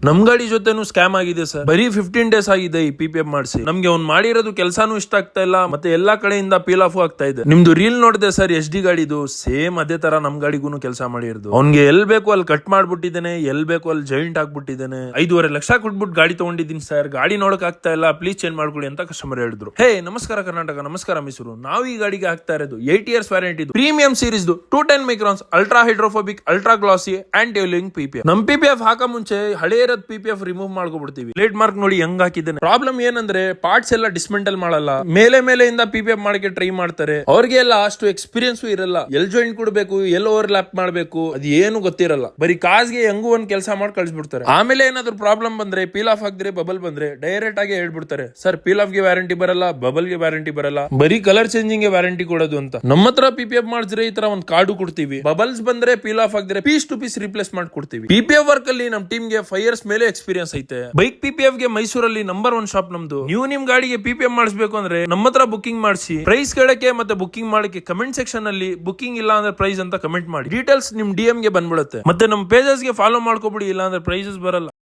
ನಮ್ ಗಾಡಿ ಜೊತೆನು ಸ್ಕ್ಯಾಮ್ ಆಗಿದೆ ಸರ್. ಬರೀ 15 ಡೇಸ್ ಆಗಿದೆ ಈ PPF ಮಾಡಿಸಿ. ನಮ್ಗೆ ಅವ್ನ್ ಮಾಡಿರೋದು ಕೆಲಸಾನು ಇಷ್ಟ ಆಗ್ತಾ ಇಲ್ಲ, ಮತ್ತೆ ಎಲ್ಲಾ ಕಡೆಯಿಂದ ಪೀಲ್ ಆಫ್ ಆಗ್ತಾ ಇದೆ. ನಿಮ್ದು ರೀಲ್ ನೋಡಿದೆ ಸರ್, SD ಗಾಡಿದು ಸೇಮ್ ಅದೇ ತರ ನಮ್ ಗಾಡಿಗೂ ಕೆಲಸ ಮಾಡಿರೋದು. ಅವ್ನ್ಗೆ ಎಲ್ ಬೇಕು ಅಲ್ಲಿ ಕಟ್ ಮಾಡ್ಬಿಟ್ಟಿದ್ದೇನೆ, ಎಲ್ ಬೇಕು ಅಲ್ಲಿ ಜಾಯಿಂಟ್ ಆಗ್ಬಿಟ್ಟಿದ್ದೇನೆ. 5.5 ಲಕ್ಷ ಕೊಟ್ಬಿಟ್ಟು ಗಾಡಿ ತಗೊಂಡಿದ್ದೀನಿ ಸರ್, ಗಾಡಿ ನೋಡಕ್ ಆಗ್ತಾ ಇಲ್ಲ, ಪ್ಲೀಸ್ ಚೇಂಜ್ ಮಾಡ್ಕೊಳ್ಳಿ ಅಂತ ಕಸ್ಟಮರ್ ಹೇಳಿದ್ರು. ಹೇ ನಮಸ್ಕಾರ ಕರ್ನಾಟಕ, ನಮಸ್ಕಾರ ಮೈಸೂರು. ನಾವು ಈ ಗಾಡಿಗೆ ಹಾಕ್ತಾ ಇರೋದು 8 years warranty premium series 210 microns ultra hydrophobic ultra glossy anti link PPF. ನಮ್ PPF ಹಾಕ ಮುಂಚೆ ಹಳೆ ಇರೋದ್ PPF ರಿಮೂವ್ ಮಾಡ್ಕೊಬಿಡ್ತೀವಿ. ಪ್ಲೇಟ್ ಮಾರ್ಕ್ ನೋಡಿ ಹೆಂಗ್ ಹಾಕಿದ್ದೇನೆ. ಪ್ರಾಬ್ಲಮ್ ಏನಂದ್ರೆ ಪಾರ್ಟ್ಸ್ ಎಲ್ಲ ಡಿಸ್ಮೆಂಟಲ್ ಮಾಡಲ್ಲ, ಮೇಲೆಯಿಂದ PPF ಮಾಡಕ್ಕೆ ಟ್ರೈ ಮಾಡ್ತಾರೆ. ಅವ್ರಿಗೆ ಎಲ್ಲ ಅಷ್ಟು ಎಕ್ಸ್ಪೀರಿಯನ್ಸ್ ಇರಲ್ಲ. ಎಲ್ ಜಾಯಿಂಟ್ ಕೊಡ್ಬೇಕು, ಎಲ್ ಓವರ್ ಲ್ಯಾಪ್ ಮಾಡ್ಬೇಕು, ಅದು ಏನು ಗೊತ್ತಿರಲ್ಲ. ಬರೀ ಕಾಸ್ಗೆ ಹೆಂಗೂ ಒಂದ್ ಕೆಲಸ ಮಾಡಿ ಕಳಿಸ್ಬಿಡ್ತಾರೆ. ಆಮೇಲೆ ಏನಾದ್ರು ಪ್ರಾಬ್ಲಮ್ ಬಂದ್ರೆ, ಪೀಲ್ ಆಫ್ ಆಗಿದ್ರೆ, ಬಬಲ್ ಬಂದ್ರೆ ಡೈರೆಕ್ಟ್ ಆಗಿ ಹೇಳ್ಬಿಡ್ತಾರೆ, ಸರ್ ಪೀಲ್ ಆಫ್ ಗೆ ವ್ಯಾರಂಟಿ ಬರಲ್ಲ, ಬಬಲ್ ಗೆ ವ್ಯಾರಂಟಿ ಬರಲ್ಲ, ಬರೀ ಕಲರ್ ಚೇಂಜಿಂಗ್ ಗೆ ವ್ಯಾರಂಟಿ ಕೊಡೋದು ಅಂತ. ನಮ್ಮ ಹತ್ರ PPF ಮಾಡಿದ್ರೆ ಈ ತರ ಒಂದು ಕಾರ್ಡು ಕೊಡ್ತೀವಿ. ಬಬಲ್ಸ್ ಬಂದ್ರೆ, ಪೀಲ್ ಆಫ್ ಆಗಿದ್ರೆ ಪೀಸ್ ಟು ಪೀಸ್ ರಿಪ್ಲೇಸ್ ಮಾಡ್ಕೊಡ್ತೀವಿ. PPF ವರ್ಕ್ ಅಲ್ಲಿ ನಮ್ ಟೀಮ್ ಗೆ 5 ಇಯರ್ಸ್ ಮೇಲೆ ಎಕ್ಸ್ಪೀರಿಯನ್ಸ್ ಐತೆ. ಬೈಕ್ PPF ಗೆ ಮೈಸೂರಲ್ಲಿ ನಂಬರ್ 1 ಶಾಪ್ ನಮ್ದು. ನೀವು ನಿಮ್ ಗಾಡಿಗೆ PPF ಮಾಡಿಸ್ಬೇಕು ಅಂದ್ರೆ ನಮ್ಮ ಹತ್ರ ಬುಕಿಂಗ್ ಮಾಡಿಸಿ. ಪ್ರೈಸ್ ಕೇಳಕ್ಕೆ ಮತ್ತೆ ಬುಕಿಂಗ್ ಮಾಡಕ್ಕೆ ಕಮೆಂಟ್ ಸೆಕ್ಷನ್ ಅಲ್ಲಿ ಬುಕಿಂಗ್ ಇಲ್ಲ ಅಂದ್ರೆ ಪ್ರೈಸ್ ಅಂತ ಕಮೆಂಟ್ ಮಾಡಿ. ಡೀಟೇಲ್ಸ್ ನಿಮ್ DM ಗೆ ಬಂದ್ಬಿಡುತ್ತೆ. ಮತ್ತೆ ನಮ್ ಪೇಜಸ್ ಗೆ ಫಾಲೋ ಮಾಡ್ಕೊಬಿಡಿ, ಇಲ್ಲ ಅಂದ್ರೆ ಪ್ರೈಸಸ್ ಬರಲ್ಲ.